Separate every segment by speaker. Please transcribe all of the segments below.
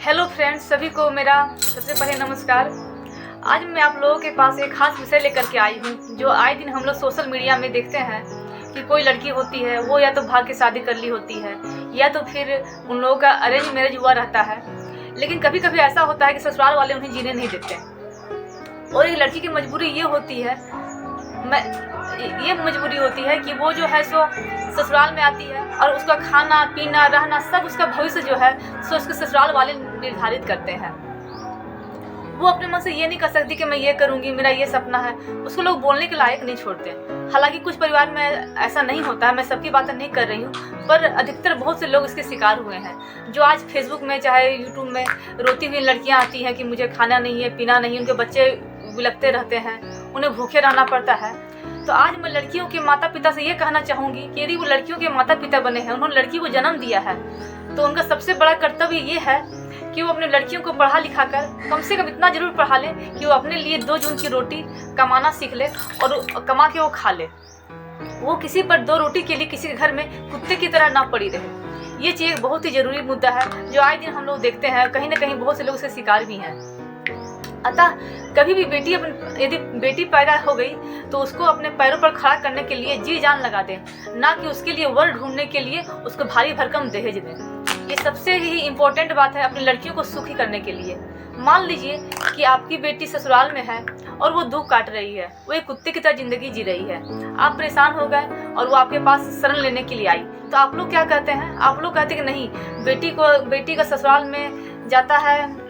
Speaker 1: Hello friends, सभी को मेरा सबसे पहले नमस्कार। आज मैं आप लोगों के पास एक खास विषय लेकर के आई हूँ। जो आए दिन हम लोग सोशल मीडिया में देखते हैं कि कोई लड़की होती है, वो या तो भाग के शादी कर ली होती है या तो फिर उन लोगों का अरेंज मैरिज हुआ रहता है। लेकिन कभी कभी ऐसा होता है कि ससुराल वाले उन्हें जीने नहीं देते और एक लड़की की मजबूरी ये होती है कि वो जो है सो ससुराल में आती है और उसका खाना पीना रहना सब उसका भविष्य जो है सो उसके ससुराल वाले निर्धारित करते हैं। वो अपने मन से ये नहीं कर सकती कि मैं ये करूंगी, मेरा ये सपना है। उसको लोग बोलने के लायक नहीं छोड़ते। हालांकि कुछ परिवार में ऐसा नहीं होता है, मैं सबकी बातें नहीं कर रही हूँ, पर अधिकतर बहुत से लोग इसके शिकार हुए हैं। जो आज फेसबुक में चाहे यूट्यूब में रोती हुई लड़कियाँ आती हैं कि मुझे खाना नहीं है, पीना नहीं, उनके बच्चे बिलखते रहते हैं, उन्हें भूखे रहना पड़ता है। तो आज मैं लड़कियों के माता पिता से ये कहना चाहूँगी कि यदि वो लड़कियों के माता पिता बने हैं, उन्होंने लड़की को जन्म दिया है, तो उनका सबसे बड़ा कर्तव्य ये है कि वो अपने लड़कियों को पढ़ा लिखा कर कम से कम इतना जरूर पढ़ा ले कि वो अपने लिए 2 जून की रोटी कमाना सीख ले और कमा के वो खा ले। वो किसी पर 2 रोटी के लिए किसी के घर में कुत्ते की तरह ना पड़ी रहे। ये चीज़ बहुत ही जरूरी मुद्दा है जो आए दिन हम लोग देखते हैं। कहीं ना कहीं बहुत से लोग इसके शिकार भी हैं। अतः कभी भी यदि बेटी पैदा हो गई तो उसको अपने पैरों पर खड़ा करने के लिए जी जान लगा दें, ना कि उसके लिए वर ढूंढने के लिए उसको भारी भरकम दहेज दें। ये सबसे ही इम्पोर्टेंट बात है अपनी लड़कियों को सुखी करने के लिए। मान लीजिए कि आपकी बेटी ससुराल में है और वो दुख काट रही है, वो एक कुत्ते की तरह जिंदगी जी रही है। आप परेशान हो गए और वो आपके पास शरण लेने के लिए आई, तो आप लोग क्या कहते हैं? आप लोग कहते हैं कि नहीं, बेटी का ससुराल में जाता है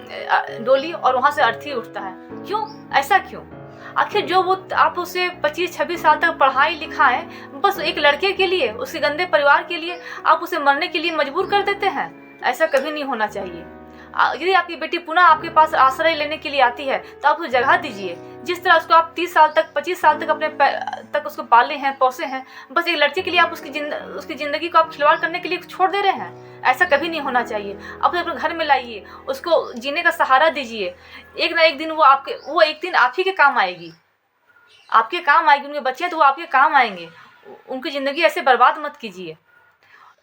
Speaker 1: डोली और वहाँ से अर्थी उठता है। क्यों? ऐसा क्यों? आखिर जो वो आप उसे 25-26 साल तक पढ़ाई लिखाएं, बस एक लड़के के लिए, उसके गंदे परिवार के लिए आप उसे मरने के लिए मजबूर कर देते हैं। ऐसा कभी नहीं होना चाहिए। यदि आपकी बेटी पुनः आपके पास आश्रय लेने के लिए आती है तो आप उसे जगह दीजिए। जिस तरह उसको आप 30 साल तक 25 साल तक तक उसको पाले हैं, पोसे हैं, बस एक लड़के के लिए आप उसकी ज़िंदगी को आप खिलवाड़ करने के लिए छोड़ दे रहे हैं। ऐसा कभी नहीं होना चाहिए। आप अपने घर में लाइए, उसको जीने का सहारा दीजिए। एक ना एक दिन वो एक दिन आप ही के काम आएगी, आपके काम आएगी। उनके बच्चे हैं तो वो आपके काम आएंगे। उनकी ज़िंदगी ऐसे बर्बाद मत कीजिए।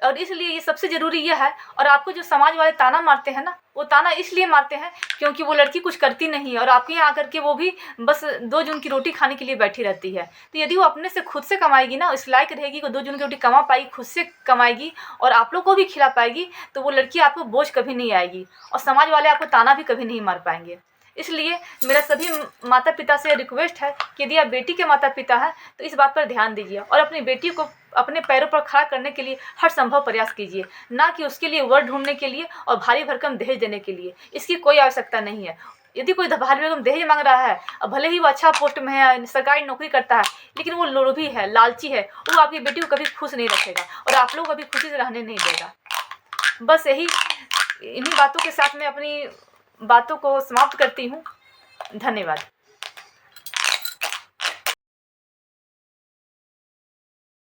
Speaker 1: और इसलिए ये सबसे ज़रूरी यह है। और आपको जो समाज वाले ताना मारते हैं ना, वो ताना इसलिए मारते हैं क्योंकि वो लड़की कुछ करती नहीं है और आपके यहाँ आकर के वो भी बस 2 जून की रोटी खाने के लिए बैठी रहती है। तो यदि वो अपने से खुद से कमाएगी ना, इस लायक रहेगी कि 2 जून की रोटी कमा पाएगी, खुद से कमाएगी और आप लोग को भी खिला पाएगी, तो वो लड़की आपको बोझ कभी नहीं आएगी और समाज वाले आपको ताना भी कभी नहीं मार पाएंगे। इसलिए मेरा सभी माता पिता से रिक्वेस्ट है कि यदि आप बेटी के माता पिता हैं तो इस बात पर ध्यान दीजिए और अपनी बेटी को अपने पैरों पर खड़ा करने के लिए हर संभव प्रयास कीजिए, ना कि उसके लिए वर ढूंढने के लिए और भारी भरकम दहेज देने के लिए। इसकी कोई आवश्यकता नहीं है। यदि कोई भारी भरकम दहेज मांग रहा है और भले ही वो अच्छा पोस्ट में है, सरकारी नौकरी करता है, लेकिन वो लोभी है, लालची है, वो आपकी बेटी को कभी खुश नहीं रखेगा और आप लोग कभी खुशी से रहने नहीं देगा। बस इन्हीं बातों के साथ मैं अपनी बातों को समाप्त करती हूँ। धन्यवाद।